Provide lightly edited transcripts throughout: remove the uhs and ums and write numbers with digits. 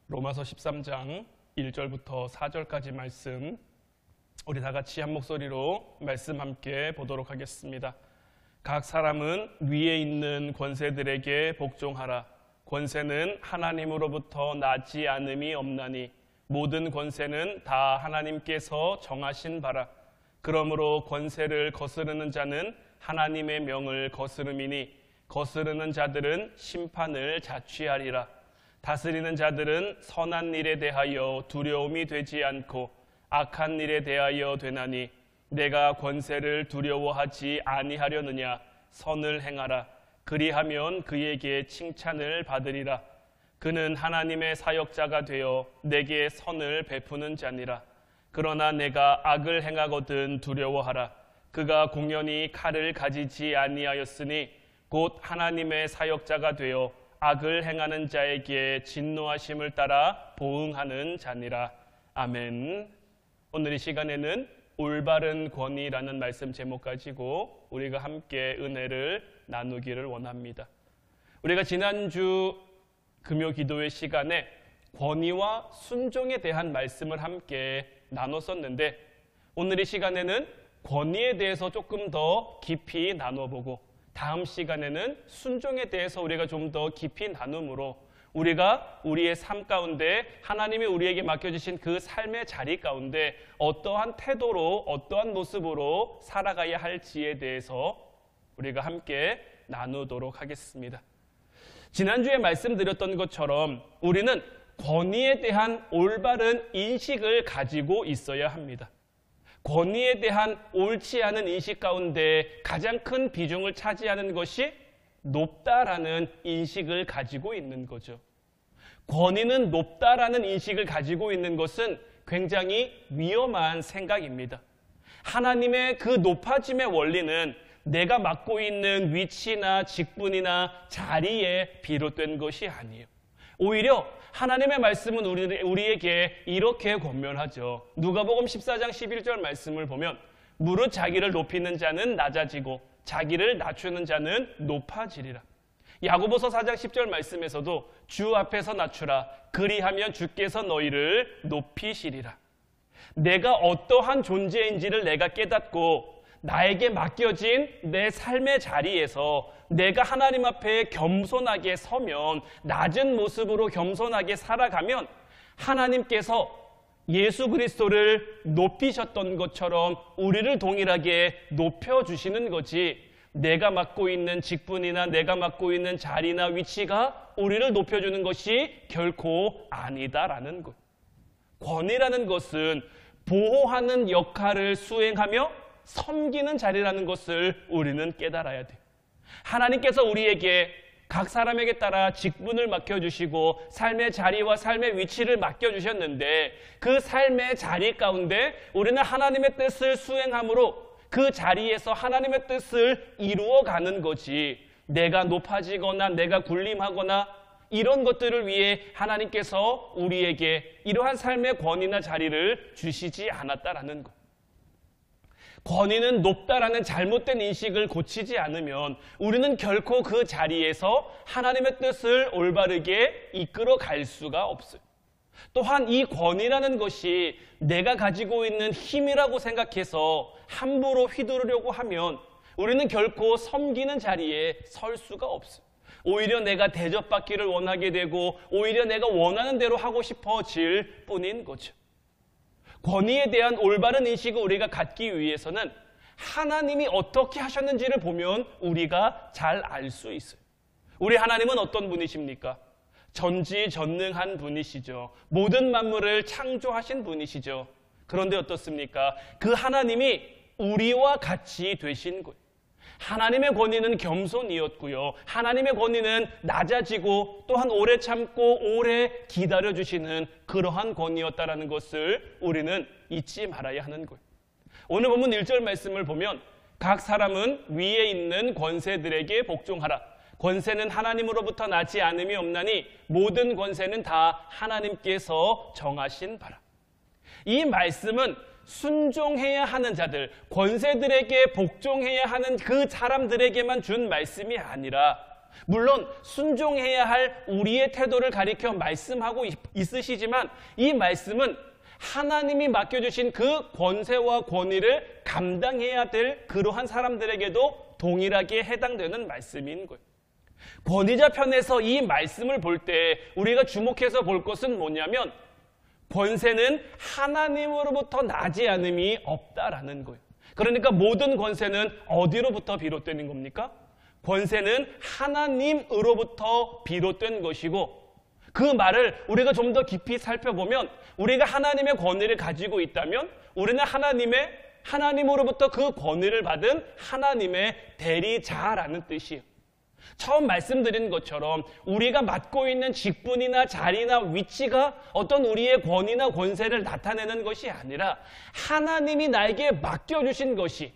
로마서 13장 1절부터 4절까지 말씀, 우리 다 같이 한 목소리로 말씀 함께 보도록 하겠습니다. 각 사람은 위에 있는 권세들에게 복종하라. 권세는 하나님으로부터 나지 않음이 없나니 모든 권세는 다 하나님께서 정하신 바라. 그러므로 권세를 거스르는 자는 하나님의 명을 거스름이니 거스르는 자들은 심판을 자취하리라. 다스리는 자들은 선한 일에 대하여 두려움이 되지 않고 악한 일에 대하여 되나니 내가 권세를 두려워하지 아니하려느냐. 선을 행하라. 그리하면 그에게 칭찬을 받으리라. 그는 하나님의 사역자가 되어 내게 선을 베푸는 자니라. 그러나 내가 악을 행하거든 두려워하라. 그가 공연히 칼을 가지지 아니하였으니 곧 하나님의 사역자가 되어 악을 행하는 자에게 진노하심을 따라 보응하는 자니라. 아멘. 오늘 이 시간에는 올바른 권위라는 말씀 제목 가지고 우리가 함께 은혜를 나누기를 원합니다. 우리가 지난주 금요 기도회 시간에 권위와 순종에 대한 말씀을 함께 나눴었는데, 오늘 이 시간에는 권위에 대해서 조금 더 깊이 나눠보고 다음 시간에는 순종에 대해서 우리가 좀 더 깊이 나눔으로 우리가 우리의 삶 가운데 하나님이 우리에게 맡겨주신 그 삶의 자리 가운데 어떠한 태도로 어떠한 모습으로 살아가야 할지에 대해서 우리가 함께 나누도록 하겠습니다. 지난주에 말씀드렸던 것처럼 우리는 권위에 대한 올바른 인식을 가지고 있어야 합니다. 권위에 대한 옳지 않은 인식 가운데 가장 큰 비중을 차지하는 것이 높다라는 인식을 가지고 있는 거죠. 권위는 높다라는 인식을 가지고 있는 것은 굉장히 위험한 생각입니다. 하나님의 그 높아짐의 원리는 내가 맡고 있는 위치나 직분이나 자리에 비롯된 것이 아니에요. 오히려 하나님의 말씀은 우리에게 이렇게 권면하죠. 누가복음 14장 11절 말씀을 보면 무릇 자기를 높이는 자는 낮아지고 자기를 낮추는 자는 높아지리라. 야고보서 4장 10절 말씀에서도 주 앞에서 낮추라. 그리하면 주께서 너희를 높이시리라. 내가 어떠한 존재인지를 내가 깨닫고 나에게 맡겨진 내 삶의 자리에서 내가 하나님 앞에 겸손하게 서면, 낮은 모습으로 겸손하게 살아가면 하나님께서 예수 그리스도를 높이셨던 것처럼 우리를 동일하게 높여주시는 거지, 내가 맡고 있는 직분이나 내가 맡고 있는 자리나 위치가 우리를 높여주는 것이 결코 아니다라는 것. 권위라는 것은 보호하는 역할을 수행하며 섬기는 자리라는 것을 우리는 깨달아야 돼요. 하나님께서 우리에게 각 사람에게 따라 직분을 맡겨주시고 삶의 자리와 삶의 위치를 맡겨주셨는데, 그 삶의 자리 가운데 우리는 하나님의 뜻을 수행함으로 그 자리에서 하나님의 뜻을 이루어가는 거지, 내가 높아지거나 내가 군림하거나 이런 것들을 위해 하나님께서 우리에게 이러한 삶의 권위나 자리를 주시지 않았다라는 것. 권위는 높다라는 잘못된 인식을 고치지 않으면 우리는 결코 그 자리에서 하나님의 뜻을 올바르게 이끌어 갈 수가 없어요. 또한 이 권위라는 것이 내가 가지고 있는 힘이라고 생각해서 함부로 휘두르려고 하면 우리는 결코 섬기는 자리에 설 수가 없어요. 오히려 내가 대접받기를 원하게 되고 오히려 내가 원하는 대로 하고 싶어질 뿐인 거죠. 권위에 대한 올바른 인식을 우리가 갖기 위해서는 하나님이 어떻게 하셨는지를 보면 우리가 잘 알 수 있어요. 우리 하나님은 어떤 분이십니까? 전지전능한 분이시죠. 모든 만물을 창조하신 분이시죠. 그런데 어떻습니까? 그 하나님이 우리와 같이 되신 거예요. 하나님의 권위는 겸손이었고요. 하나님의 권위는 낮아지고 또한 오래 참고 오래 기다려주시는 그러한 권위였다라는 것을 우리는 잊지 말아야 하는 거예요. 오늘 본문 1절 말씀을 보면 각 사람은 위에 있는 권세들에게 복종하라. 권세는 하나님으로부터 나지 않음이 없나니 모든 권세는 다 하나님께서 정하신 바라. 이 말씀은 순종해야 하는 자들, 권세들에게 복종해야 하는 그 사람들에게만 준 말씀이 아니라 물론 순종해야 할 우리의 태도를 가리켜 말씀하고 있으시지만 이 말씀은 하나님이 맡겨주신 그 권세와 권위를 감당해야 될 그러한 사람들에게도 동일하게 해당되는 말씀인 거예요. 권위자 편에서 이 말씀을 볼 때 우리가 주목해서 볼 것은 뭐냐면 권세는 하나님으로부터 나지 않음이 없다라는 거예요. 그러니까 모든 권세는 어디로부터 비롯되는 겁니까? 권세는 하나님으로부터 비롯된 것이고 그 말을 우리가 좀 더 깊이 살펴보면 우리가 하나님의 권위를 가지고 있다면 우리는 하나님으로부터 그 권위를 받은 하나님의 대리자라는 뜻이에요. 처음 말씀드린 것처럼 우리가 맡고 있는 직분이나 자리나 위치가 어떤 우리의 권위나 권세를 나타내는 것이 아니라 하나님이 나에게 맡겨주신 것이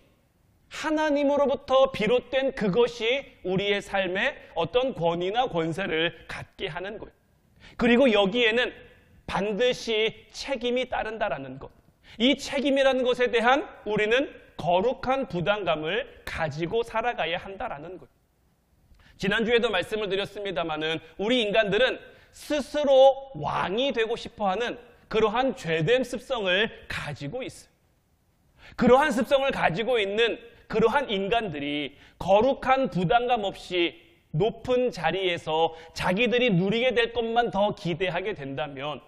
하나님으로부터 비롯된 그것이 우리의 삶에 어떤 권위나 권세를 갖게 하는 거예요. 그리고 여기에는 반드시 책임이 따른다라는 것. 이 책임이라는 것에 대한 우리는 거룩한 부담감을 가지고 살아가야 한다라는 거예요. 지난주에도 말씀을 드렸습니다마는 우리 인간들은 스스로 왕이 되고 싶어하는 그러한 죄된 습성을 가지고 있어요. 그러한 습성을 가지고 있는 그러한 인간들이 거룩한 부담감 없이 높은 자리에서 자기들이 누리게 될 것만 더 기대하게 된다면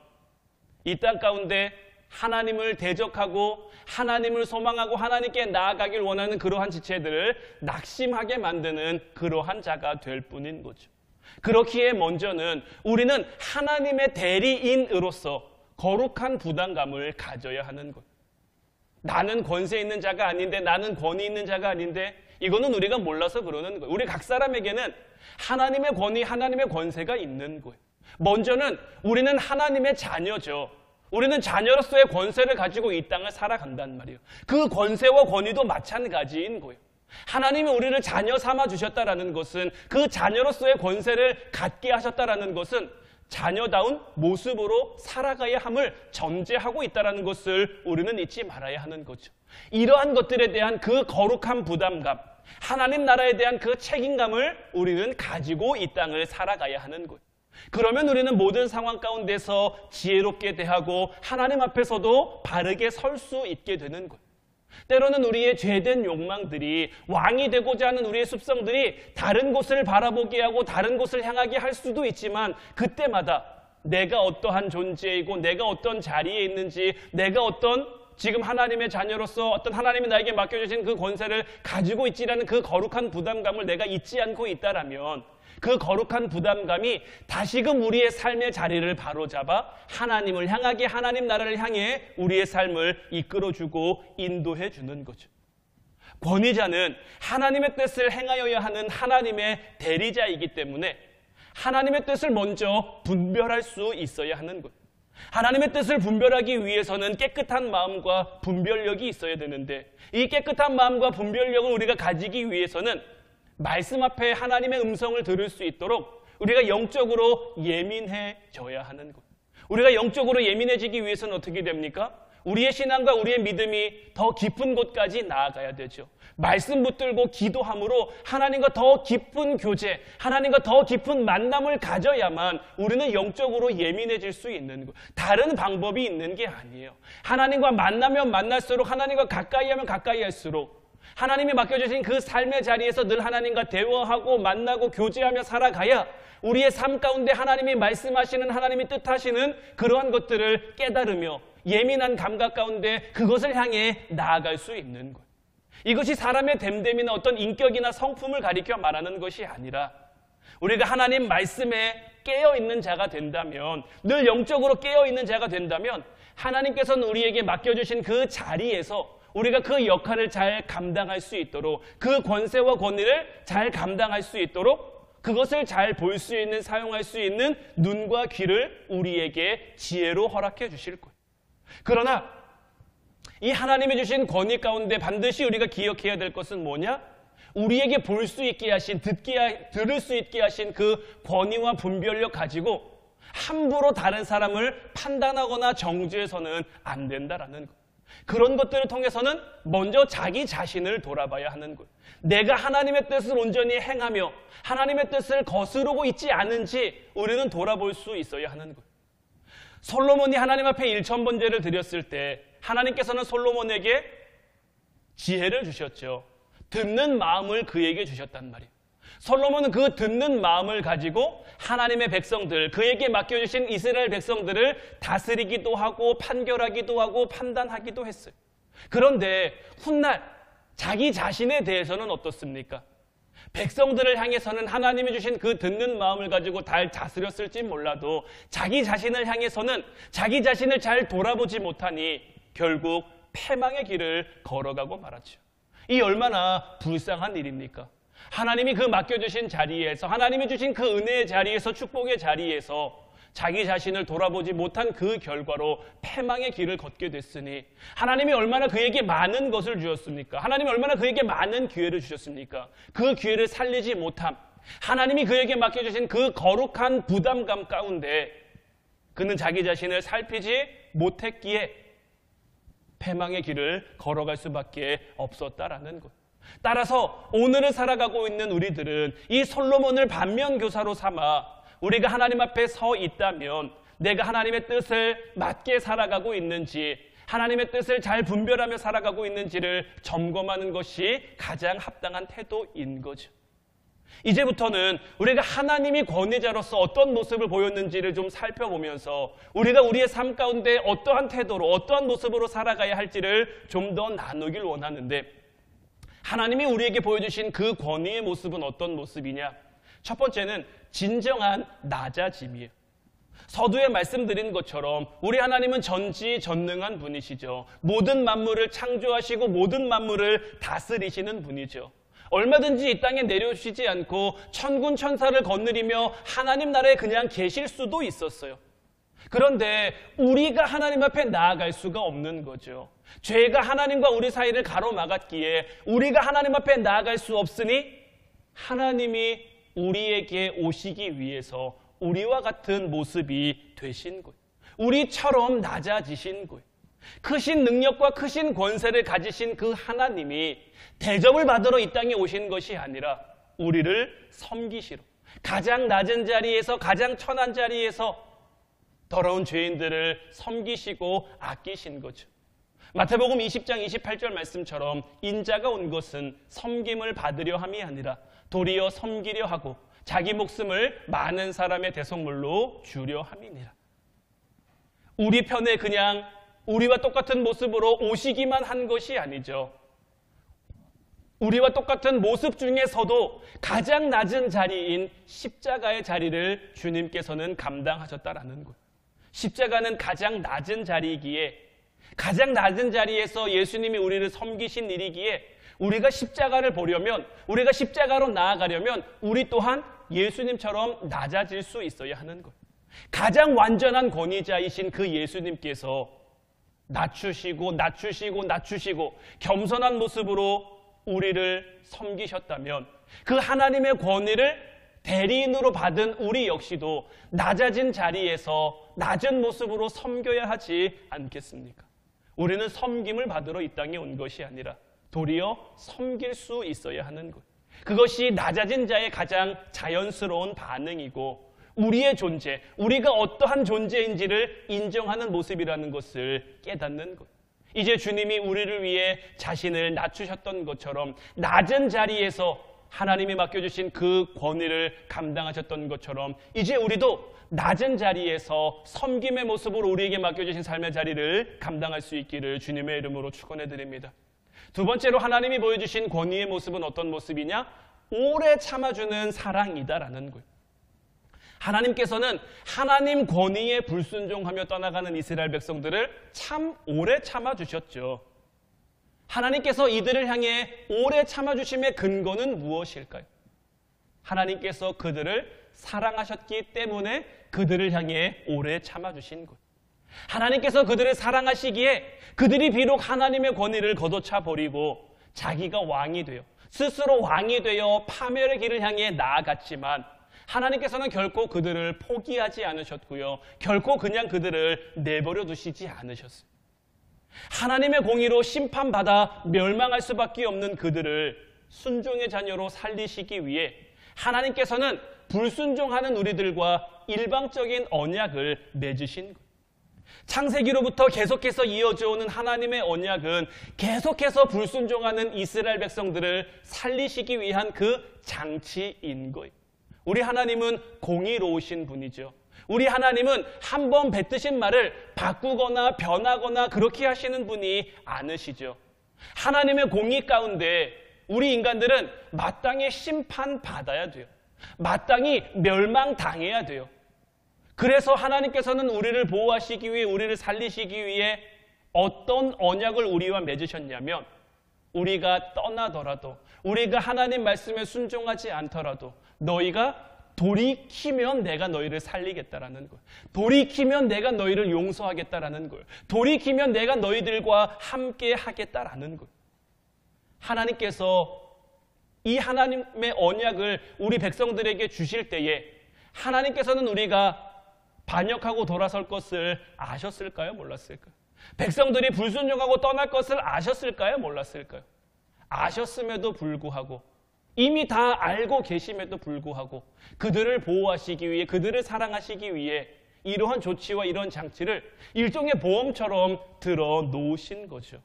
이 땅 가운데 하나님을 대적하고 하나님을 소망하고 하나님께 나아가길 원하는 그러한 지체들을 낙심하게 만드는 그러한 자가 될 뿐인 거죠. 그렇기에 먼저는 우리는 하나님의 대리인으로서 거룩한 부담감을 가져야 하는 것. 나는 권세 있는 자가 아닌데, 나는 권위 있는 자가 아닌데, 이거는 우리가 몰라서 그러는 거예요. 우리 각 사람에게는 하나님의 권위, 하나님의 권세가 있는 거예요. 먼저는 우리는 하나님의 자녀죠. 우리는 자녀로서의 권세를 가지고 이 땅을 살아간단 말이에요. 그 권세와 권위도 마찬가지인 거예요. 하나님이 우리를 자녀 삼아 주셨다라는 것은, 그 자녀로서의 권세를 갖게 하셨다라는 것은 자녀다운 모습으로 살아가야 함을 전제하고 있다는 것을 우리는 잊지 말아야 하는 거죠. 이러한 것들에 대한 그 거룩한 부담감, 하나님 나라에 대한 그 책임감을 우리는 가지고 이 땅을 살아가야 하는 거예요. 그러면 우리는 모든 상황 가운데서 지혜롭게 대하고 하나님 앞에서도 바르게 설 수 있게 되는 거예요. 때로는 우리의 죄된 욕망들이, 왕이 되고자 하는 우리의 습성들이 다른 곳을 바라보게 하고 다른 곳을 향하게 할 수도 있지만, 그때마다 내가 어떠한 존재이고 내가 어떤 자리에 있는지, 내가 어떤 지금 하나님의 자녀로서 어떤 하나님이 나에게 맡겨주신 그 권세를 가지고 있지라는 그 거룩한 부담감을 내가 잊지 않고 있다라면, 그 거룩한 부담감이 다시금 우리의 삶의 자리를 바로잡아 하나님을 향하게, 하나님 나라를 향해 우리의 삶을 이끌어주고 인도해 주는 거죠. 권위자는 하나님의 뜻을 행하여야 하는 하나님의 대리자이기 때문에 하나님의 뜻을 먼저 분별할 수 있어야 하는 거예요. 하나님의 뜻을 분별하기 위해서는 깨끗한 마음과 분별력이 있어야 되는데, 이 깨끗한 마음과 분별력을 우리가 가지기 위해서는 말씀 앞에 하나님의 음성을 들을 수 있도록 우리가 영적으로 예민해져야 하는 것. 우리가 영적으로 예민해지기 위해서는 어떻게 됩니까? 우리의 신앙과 우리의 믿음이 더 깊은 곳까지 나아가야 되죠. 말씀 붙들고 기도함으로 하나님과 더 깊은 교제, 하나님과 더 깊은 만남을 가져야만 우리는 영적으로 예민해질 수 있는 것. 다른 방법이 있는 게 아니에요. 하나님과 만나면 만날수록, 하나님과 가까이 하면 가까이 할수록, 하나님이 맡겨주신 그 삶의 자리에서 늘 하나님과 대화하고 만나고 교제하며 살아가야 우리의 삶 가운데 하나님이 말씀하시는, 하나님이 뜻하시는 그러한 것들을 깨달으며 예민한 감각 가운데 그것을 향해 나아갈 수 있는 것. 이것이 사람의 됨됨이나 어떤 인격이나 성품을 가리켜 말하는 것이 아니라, 우리가 하나님 말씀에 깨어있는 자가 된다면, 늘 영적으로 깨어있는 자가 된다면, 하나님께서는 우리에게 맡겨주신 그 자리에서 우리가 그 역할을 잘 감당할 수 있도록, 그 권세와 권위를 잘 감당할 수 있도록, 그것을 잘 볼 수 있는, 사용할 수 있는 눈과 귀를 우리에게 지혜로 허락해 주실 거예요. 그러나 이 하나님이 주신 권위 가운데 반드시 우리가 기억해야 될 것은 뭐냐? 우리에게 볼 수 있게 하신, 들을 수 있게 하신 그 권위와 분별력 가지고 함부로 다른 사람을 판단하거나 정죄해서는 안 된다라는 것. 그런 것들을 통해서는 먼저 자기 자신을 돌아봐야 하는 거예요. 내가 하나님의 뜻을 온전히 행하며 하나님의 뜻을 거스르고 있지 않은지 우리는 돌아볼 수 있어야 하는 거예요. 솔로몬이 하나님 앞에 일천번제를 드렸을 때 하나님께서는 솔로몬에게 지혜를 주셨죠. 듣는 마음을 그에게 주셨단 말이에요. 솔로몬은 그 듣는 마음을 가지고 하나님의 백성들, 그에게 맡겨주신 이스라엘 백성들을 다스리기도 하고 판결하기도 하고 판단하기도 했어요. 그런데 훗날 자기 자신에 대해서는 어떻습니까? 백성들을 향해서는 하나님이 주신 그 듣는 마음을 가지고 잘 다스렸을지 몰라도 자기 자신을 향해서는 자기 자신을 잘 돌아보지 못하니 결국 패망의 길을 걸어가고 말았죠. 이 얼마나 불쌍한 일입니까? 하나님이 그 맡겨주신 자리에서, 하나님이 주신 그 은혜의 자리에서, 축복의 자리에서 자기 자신을 돌아보지 못한 그 결과로 패망의 길을 걷게 됐으니 하나님이 얼마나 그에게 많은 것을 주셨습니까? 하나님이 얼마나 그에게 많은 기회를 주셨습니까? 그 기회를 살리지 못함, 하나님이 그에게 맡겨주신 그 거룩한 부담감 가운데 그는 자기 자신을 살피지 못했기에 패망의 길을 걸어갈 수밖에 없었다라는 것. 따라서 오늘을 살아가고 있는 우리들은 이 솔로몬을 반면교사로 삼아 우리가 하나님 앞에 서 있다면 내가 하나님의 뜻을 맞게 살아가고 있는지, 하나님의 뜻을 잘 분별하며 살아가고 있는지를 점검하는 것이 가장 합당한 태도인 거죠. 이제부터는 우리가 하나님이 권위자로서 어떤 모습을 보였는지를 좀 살펴보면서 우리가 우리의 삶 가운데 어떠한 태도로, 어떠한 모습으로 살아가야 할지를 좀 더 나누길 원하는데, 하나님이 우리에게 보여주신 그 권위의 모습은 어떤 모습이냐? 첫 번째는 진정한 낮아짐이에요. 서두에 말씀드린 것처럼 우리 하나님은 전지전능한 분이시죠. 모든 만물을 창조하시고 모든 만물을 다스리시는 분이죠. 얼마든지 이 땅에 내려오시지 않고 천군 천사를 거느리며 하나님 나라에 그냥 계실 수도 있었어요. 그런데 우리가 하나님 앞에 나아갈 수가 없는 거죠. 죄가 하나님과 우리 사이를 가로막았기에 우리가 하나님 앞에 나아갈 수 없으니 하나님이 우리에게 오시기 위해서 우리와 같은 모습이 되신 거예요. 우리처럼 낮아지신 거예요. 크신 능력과 크신 권세를 가지신 그 하나님이 대접을 받으러 이 땅에 오신 것이 아니라 우리를 섬기시러, 가장 낮은 자리에서, 가장 천한 자리에서 더러운 죄인들을 섬기시고 아끼신 거죠. 마태복음 20장 28절 말씀처럼 인자가 온 것은 섬김을 받으려 함이 아니라 도리어 섬기려 하고 자기 목숨을 많은 사람의 대속물로 주려 함이니라. 우리 편에 그냥 우리와 똑같은 모습으로 오시기만 한 것이 아니죠. 우리와 똑같은 모습 중에서도 가장 낮은 자리인 십자가의 자리를 주님께서는 감당하셨다라는 것. 십자가는 가장 낮은 자리이기에, 가장 낮은 자리에서 예수님이 우리를 섬기신 일이기에 우리가 십자가를 보려면, 우리가 십자가로 나아가려면 우리 또한 예수님처럼 낮아질 수 있어야 하는 것. 가장 완전한 권위자이신 그 예수님께서 낮추시고 겸손한 모습으로 우리를 섬기셨다면 그 하나님의 권위를 대리인으로 받은 우리 역시도 낮아진 자리에서 낮은 모습으로 섬겨야 하지 않겠습니까? 우리는 섬김을 받으러 이 땅에 온 것이 아니라 도리어 섬길 수 있어야 하는 것. 그것이 낮아진 자의 가장 자연스러운 반응이고 우리의 존재, 우리가 어떠한 존재인지를 인정하는 모습이라는 것을 깨닫는 것. 이제 주님이 우리를 위해 자신을 낮추셨던 것처럼 낮은 자리에서 하나님이 맡겨주신 그 권위를 감당하셨던 것처럼 이제 우리도 낮은 자리에서 섬김의 모습으로 우리에게 맡겨주신 삶의 자리를 감당할 수 있기를 주님의 이름으로 축원해 드립니다. 두 번째로 하나님이 보여주신 권위의 모습은 어떤 모습이냐? 오래 참아주는 사랑이다라는 거예요. 하나님께서는 하나님 권위에 불순종하며 떠나가는 이스라엘 백성들을 참 오래 참아주셨죠. 하나님께서 이들을 향해 오래 참아주심의 근거는 무엇일까요? 하나님께서 그들을 사랑하셨기 때문에 그들을 향해 오래 참아주신 것. 하나님께서 그들을 사랑하시기에 그들이 비록 하나님의 권위를 걷어차 버리고 자기가 왕이 되어 스스로 왕이 되어 파멸의 길을 향해 나아갔지만 하나님께서는 결코 그들을 포기하지 않으셨고요. 결코 그냥 그들을 내버려 두시지 않으셨어요. 하나님의 공의로 심판받아 멸망할 수밖에 없는 그들을 순종의 자녀로 살리시기 위해 하나님께서는 불순종하는 우리들과 일방적인 언약을 맺으신 거예요. 창세기로부터 계속해서 이어져 오는 하나님의 언약은 계속해서 불순종하는 이스라엘 백성들을 살리시기 위한 그 장치인 거예요. 우리 하나님은 공의로우신 분이죠. 우리 하나님은 한 번 뱉으신 말을 바꾸거나 변하거나 그렇게 하시는 분이 아니시죠. 하나님의 공의 가운데 우리 인간들은 마땅히 심판받아야 돼요. 마땅히 멸망당해야 돼요. 그래서 하나님께서는 우리를 보호하시기 위해, 우리를 살리시기 위해 어떤 언약을 우리와 맺으셨냐면, 우리가 떠나더라도, 우리가 하나님 말씀에 순종하지 않더라도 너희가 돌이키면 내가 너희를 살리겠다라는 걸, 돌이키면 내가 너희를 용서하겠다라는 걸, 돌이키면 내가 너희들과 함께 하겠다라는 걸. 하나님께서 이 하나님의 언약을 우리 백성들에게 주실 때에 하나님께서는 우리가 반역하고 돌아설 것을 아셨을까요? 몰랐을까요? 백성들이 불순종하고 떠날 것을 아셨을까요? 몰랐을까요? 아셨음에도 불구하고, 이미 다 알고 계심에도 불구하고 그들을 보호하시기 위해, 그들을 사랑하시기 위해 이러한 조치와 이런 장치를 일종의 보험처럼 들어 놓으신 거죠.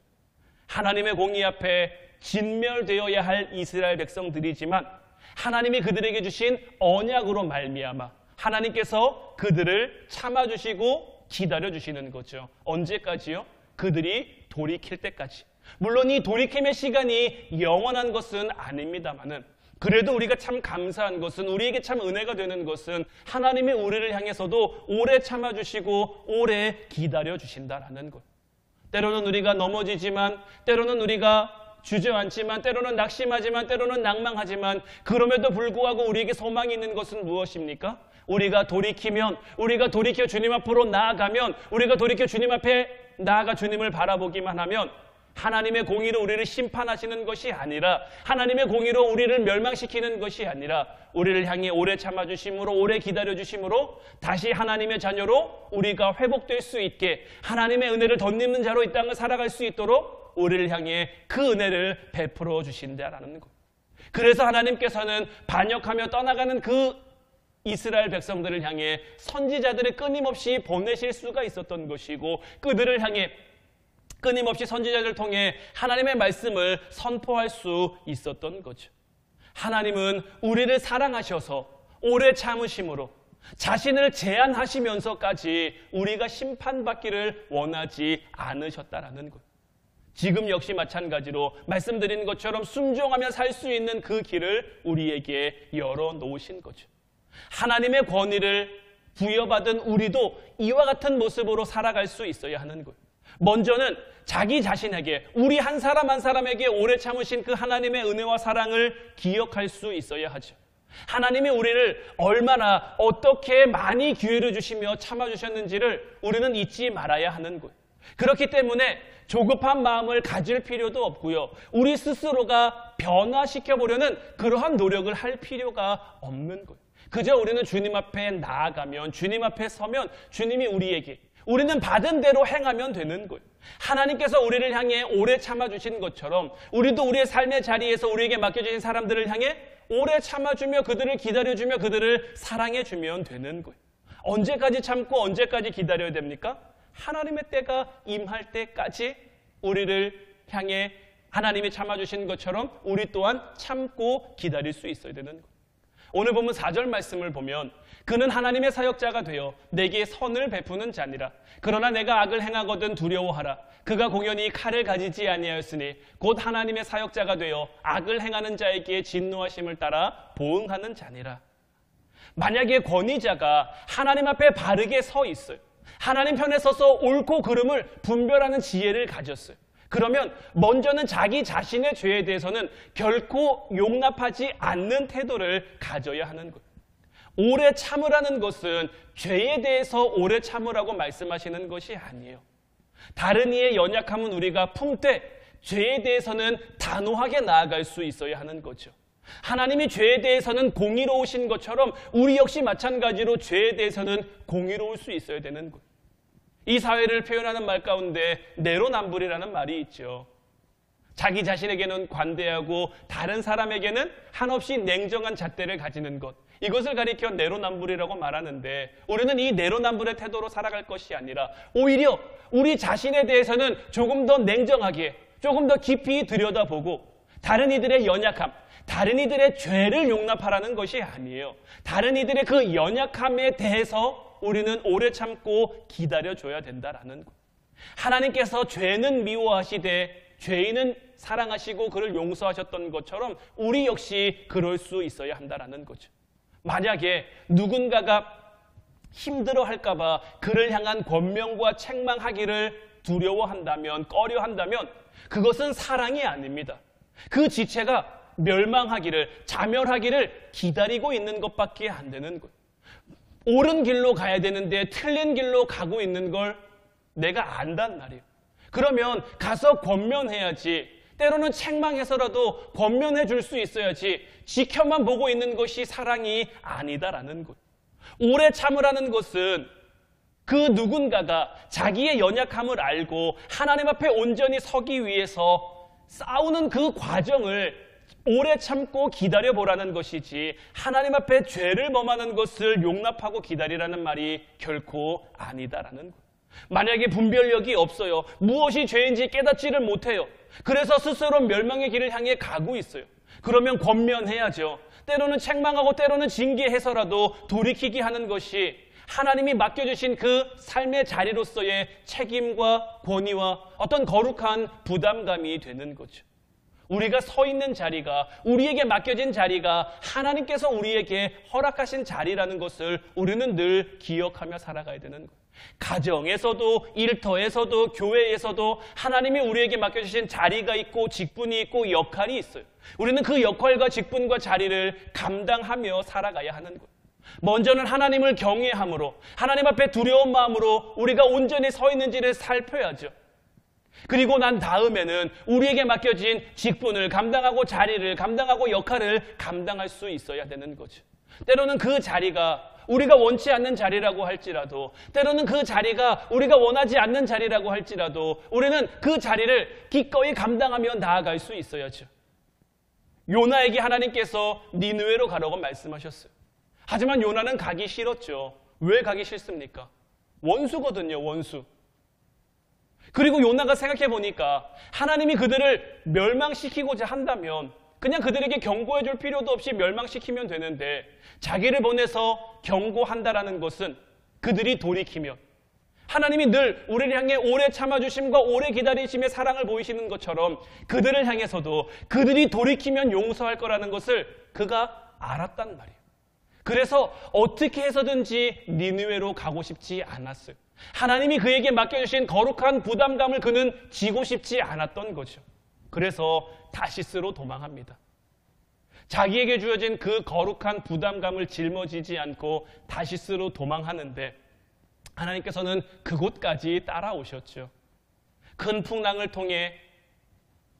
하나님의 공의 앞에 진멸되어야 할 이스라엘 백성들이지만 하나님이 그들에게 주신 언약으로 말미암아 하나님께서 그들을 참아주시고 기다려주시는 거죠. 언제까지요? 그들이 돌이킬 때까지. 물론 이 돌이킴의 시간이 영원한 것은 아닙니다만은, 그래도 우리가 참 감사한 것은, 우리에게 참 은혜가 되는 것은 하나님의 우리를 향해서도 오래 참아주시고 오래 기다려주신다라는 것. 때로는 우리가 넘어지지만, 때로는 우리가 주저앉지만, 때로는 낙심하지만, 때로는 낭망하지만, 그럼에도 불구하고 우리에게 소망이 있는 것은 무엇입니까? 우리가 돌이키면, 우리가 돌이켜 주님 앞으로 나아가면, 우리가 돌이켜 주님 앞에 나아가 주님을 바라보기만 하면 하나님의 공의로 우리를 심판하시는 것이 아니라, 하나님의 공의로 우리를 멸망시키는 것이 아니라 우리를 향해 오래 참아주심으로, 오래 기다려주심으로 다시 하나님의 자녀로 우리가 회복될 수 있게, 하나님의 은혜를 덧입는 자로 이 땅을 살아갈 수 있도록 우리를 향해 그 은혜를 베풀어 주신다라는 것. 그래서 하나님께서는 반역하며 떠나가는 그 이스라엘 백성들을 향해 선지자들을 끊임없이 보내실 수가 있었던 것이고, 그들을 향해 끊임없이 선지자들을 통해 하나님의 말씀을 선포할 수 있었던 거죠. 하나님은 우리를 사랑하셔서 오래 참으심으로 자신을 제한하시면서까지 우리가 심판받기를 원하지 않으셨다라는 것. 지금 역시 마찬가지로 말씀드린 것처럼 순종하며 살 수 있는 그 길을 우리에게 열어놓으신 거죠. 하나님의 권위를 부여받은 우리도 이와 같은 모습으로 살아갈 수 있어야 하는 거예요. 먼저는 자기 자신에게, 우리 한 사람 한 사람에게 오래 참으신 그 하나님의 은혜와 사랑을 기억할 수 있어야 하죠. 하나님이 우리를 얼마나 어떻게 많이 기회를 주시며 참아주셨는지를 우리는 잊지 말아야 하는 거예요. 그렇기 때문에 조급한 마음을 가질 필요도 없고요, 우리 스스로가 변화시켜보려는 그러한 노력을 할 필요가 없는 거예요. 그저 우리는 주님 앞에 나아가면, 주님 앞에 서면 주님이 우리에게, 우리는 받은 대로 행하면 되는 거예요. 하나님께서 우리를 향해 오래 참아주신 것처럼 우리도 우리의 삶의 자리에서 우리에게 맡겨주신 사람들을 향해 오래 참아주며 그들을 기다려주며 그들을 사랑해주면 되는 거예요. 언제까지 참고 언제까지 기다려야 됩니까? 하나님의 때가 임할 때까지 우리를 향해 하나님이 참아주신 것처럼 우리 또한 참고 기다릴 수 있어야 되는 거예요. 오늘 보면 4절 말씀을 보면, 그는 하나님의 사역자가 되어 내게 선을 베푸는 자니라. 그러나 내가 악을 행하거든 두려워하라. 그가 공연히 칼을 가지지 아니하였으니 곧 하나님의 사역자가 되어 악을 행하는 자에게 진노하심을 따라 보응하는 자니라. 만약에 권위자가 하나님 앞에 바르게 서 있어요, 하나님 편에 서서 옳고 그름을 분별하는 지혜를 가졌어요. 그러면 먼저는 자기 자신의 죄에 대해서는 결코 용납하지 않는 태도를 가져야 하는 거예요. 오래 참으라는 것은 죄에 대해서 오래 참으라고 말씀하시는 것이 아니에요. 다른 이의 연약함은 우리가 품되 죄에 대해서는 단호하게 나아갈 수 있어야 하는 거죠. 하나님이 죄에 대해서는 공의로우신 것처럼 우리 역시 마찬가지로 죄에 대해서는 공의로울 수 있어야 되는 거예요. 이 사회를 표현하는 말 가운데 내로남불이라는 말이 있죠. 자기 자신에게는 관대하고 다른 사람에게는 한없이 냉정한 잣대를 가지는 것, 이것을 가리켜 내로남불이라고 말하는데, 우리는 이 내로남불의 태도로 살아갈 것이 아니라 오히려 우리 자신에 대해서는 조금 더 냉정하게, 조금 더 깊이 들여다보고 다른 이들의 연약함, 다른 이들의 죄를 용납하라는 것이 아니에요. 다른 이들의 그 연약함에 대해서 우리는 오래 참고 기다려줘야 된다라는 것. 하나님께서 죄는 미워하시되 죄인은 사랑하시고 그를 용서하셨던 것처럼 우리 역시 그럴 수 있어야 한다라는 거죠. 만약에 누군가가 힘들어할까 봐 그를 향한 권명과 책망하기를 두려워한다면, 꺼려한다면 그것은 사랑이 아닙니다. 그 지체가 멸망하기를, 자멸하기를 기다리고 있는 것밖에 안 되는 거예요. 옳은 길로 가야 되는데 틀린 길로 가고 있는 걸 내가 안단 말이에요. 그러면 가서 권면해야지. 때로는 책망해서라도 권면해 줄 수 있어야지. 지켜만 보고 있는 것이 사랑이 아니다라는 것. 오래 참으라는 것은 그 누군가가 자기의 연약함을 알고 하나님 앞에 온전히 서기 위해서 싸우는 그 과정을 오래 참고 기다려보라는 것이지, 하나님 앞에 죄를 범하는 것을 용납하고 기다리라는 말이 결코 아니다라는 것. 만약에 분별력이 없어요. 무엇이 죄인지 깨닫지를 못해요. 그래서 스스로 멸망의 길을 향해 가고 있어요. 그러면 권면해야죠. 때로는 책망하고 때로는 징계해서라도 돌이키게 하는 것이 하나님이 맡겨주신 그 삶의 자리로서의 책임과 권위와 어떤 거룩한 부담감이 되는 거죠. 우리가 서 있는 자리가, 우리에게 맡겨진 자리가 하나님께서 우리에게 허락하신 자리라는 것을 우리는 늘 기억하며 살아가야 되는 거예요. 가정에서도, 일터에서도, 교회에서도 하나님이 우리에게 맡겨주신 자리가 있고 직분이 있고 역할이 있어요. 우리는 그 역할과 직분과 자리를 감당하며 살아가야 하는 거예요. 먼저는 하나님을 경외함으로, 하나님 앞에 두려운 마음으로 우리가 온전히 서 있는지를 살펴야죠. 그리고 난 다음에는 우리에게 맡겨진 직분을 감당하고 자리를 감당하고 역할을 감당할 수 있어야 되는 거죠. 때로는 그 자리가 우리가 원치 않는 자리라고 할지라도, 때로는 그 자리가 우리가 원하지 않는 자리라고 할지라도 우리는 그 자리를 기꺼이 감당하며 나아갈 수 있어야죠. 요나에게 하나님께서 니느웨로 가라고 말씀하셨어요. 하지만 요나는 가기 싫었죠. 왜 가기 싫습니까? 원수거든요, 원수. 그리고 요나가 생각해 보니까 하나님이 그들을 멸망시키고자 한다면 그냥 그들에게 경고해 줄 필요도 없이 멸망시키면 되는데, 자기를 보내서 경고한다라는 것은 그들이 돌이키면, 하나님이 늘 우리를 향해 오래 참아주심과 오래 기다리심의 사랑을 보이시는 것처럼 그들을 향해서도 그들이 돌이키면 용서할 거라는 것을 그가 알았단 말이에요. 그래서 어떻게 해서든지 니느웨로 가고 싶지 않았어요. 하나님이 그에게 맡겨주신 거룩한 부담감을 그는 지고 싶지 않았던 거죠. 그래서 다시스로 도망합니다. 자기에게 주어진 그 거룩한 부담감을 짊어지지 않고 다시스로 도망하는데, 하나님께서는 그곳까지 따라오셨죠. 큰 풍랑을 통해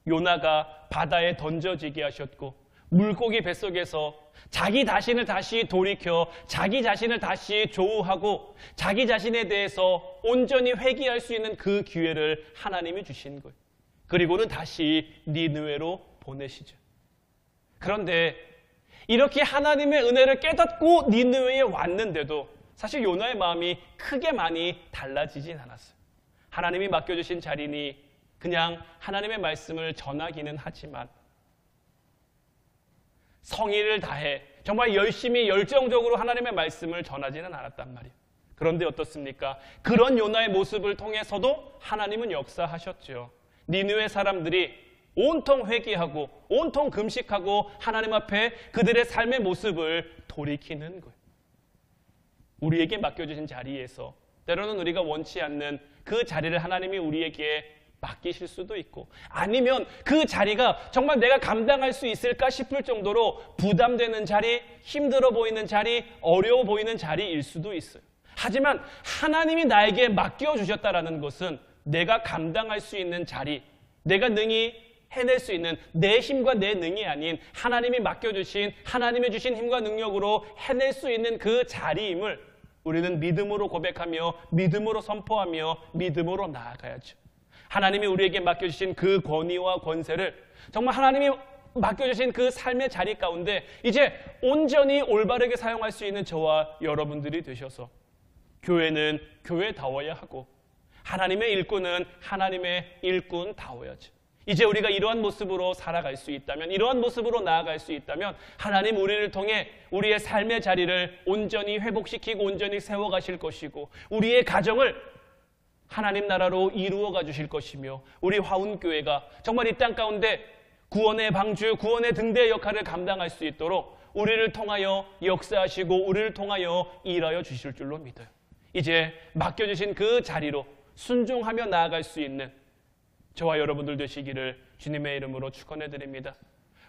요나가 바다에 던져지게 하셨고, 물고기 뱃속에서 자기 자신을 다시 돌이켜 자기 자신을 다시 조우하고 자기 자신에 대해서 온전히 회개할 수 있는 그 기회를 하나님이 주신 거예요. 그리고는 다시 니느웨로 보내시죠. 그런데 이렇게 하나님의 은혜를 깨닫고 니느웨에 왔는데도 사실 요나의 마음이 크게 많이 달라지진 않았어요. 하나님이 맡겨주신 자리니 그냥 하나님의 말씀을 전하기는 하지만 성의를 다해 정말 열심히 열정적으로 하나님의 말씀을 전하지는 않았단 말이에요. 그런데 어떻습니까? 그런 요나의 모습을 통해서도 하나님은 역사하셨죠. 니느웨 사람들이 온통 회개하고 온통 금식하고 하나님 앞에 그들의 삶의 모습을 돌이키는 거예요. 우리에게 맡겨주신 자리에서 때로는 우리가 원치 않는 그 자리를 하나님이 우리에게 맡기실 수도 있고, 아니면 그 자리가 정말 내가 감당할 수 있을까 싶을 정도로 부담되는 자리, 힘들어 보이는 자리, 어려워 보이는 자리일 수도 있어요. 하지만 하나님이 나에게 맡겨주셨다라는 것은 내가 감당할 수 있는 자리, 내가 능히 해낼 수 있는 내 힘과 내 능이 아닌 하나님이 맡겨주신, 하나님이 주신 힘과 능력으로 해낼 수 있는 그 자리임을 우리는 믿음으로 고백하며 믿음으로 선포하며 믿음으로 나아가야죠. 하나님이 우리에게 맡겨주신 그 권위와 권세를 정말 하나님이 맡겨주신 그 삶의 자리 가운데 이제 온전히 올바르게 사용할 수 있는 저와 여러분들이 되셔서 교회는 교회다워야 하고 하나님의 일꾼은 하나님의 일꾼다워야죠. 이제 우리가 이러한 모습으로 살아갈 수 있다면, 이러한 모습으로 나아갈 수 있다면 하나님 우리를 통해 우리의 삶의 자리를 온전히 회복시키고 온전히 세워가실 것이고 우리의 가정을 하나님 나라로 이루어가 주실 것이며 우리 화운교회가 정말 이 땅 가운데 구원의 방주, 구원의 등대 역할을 감당할 수 있도록 우리를 통하여 역사하시고 우리를 통하여 일하여 주실 줄로 믿어요. 이제 맡겨주신 그 자리로 순종하며 나아갈 수 있는 저와 여러분들 되시기를 주님의 이름으로 축원해드립니다.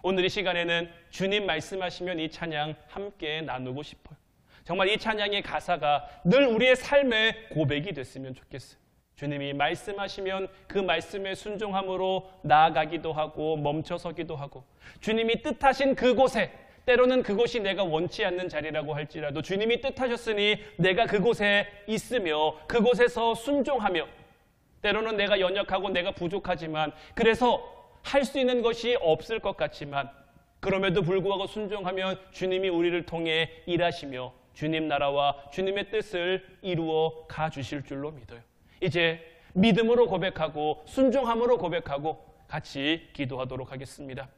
오늘 이 시간에는 주님 말씀하시면 이 찬양 함께 나누고 싶어요. 정말 이 찬양의 가사가 늘 우리의 삶의 고백이 됐으면 좋겠어요. 주님이 말씀하시면 그 말씀에 순종함으로 나아가기도 하고 멈춰서기도 하고 주님이 뜻하신 그곳에 때로는 그곳이 내가 원치 않는 자리라고 할지라도 주님이 뜻하셨으니 내가 그곳에 있으며 그곳에서 순종하며 때로는 내가 연약하고 내가 부족하지만 그래서 할 수 있는 것이 없을 것 같지만 그럼에도 불구하고 순종하면 주님이 우리를 통해 일하시며 주님 나라와 주님의 뜻을 이루어 가주실 줄로 믿어요. 이제 믿음으로 고백하고 순종함으로 고백하고 같이 기도하도록 하겠습니다.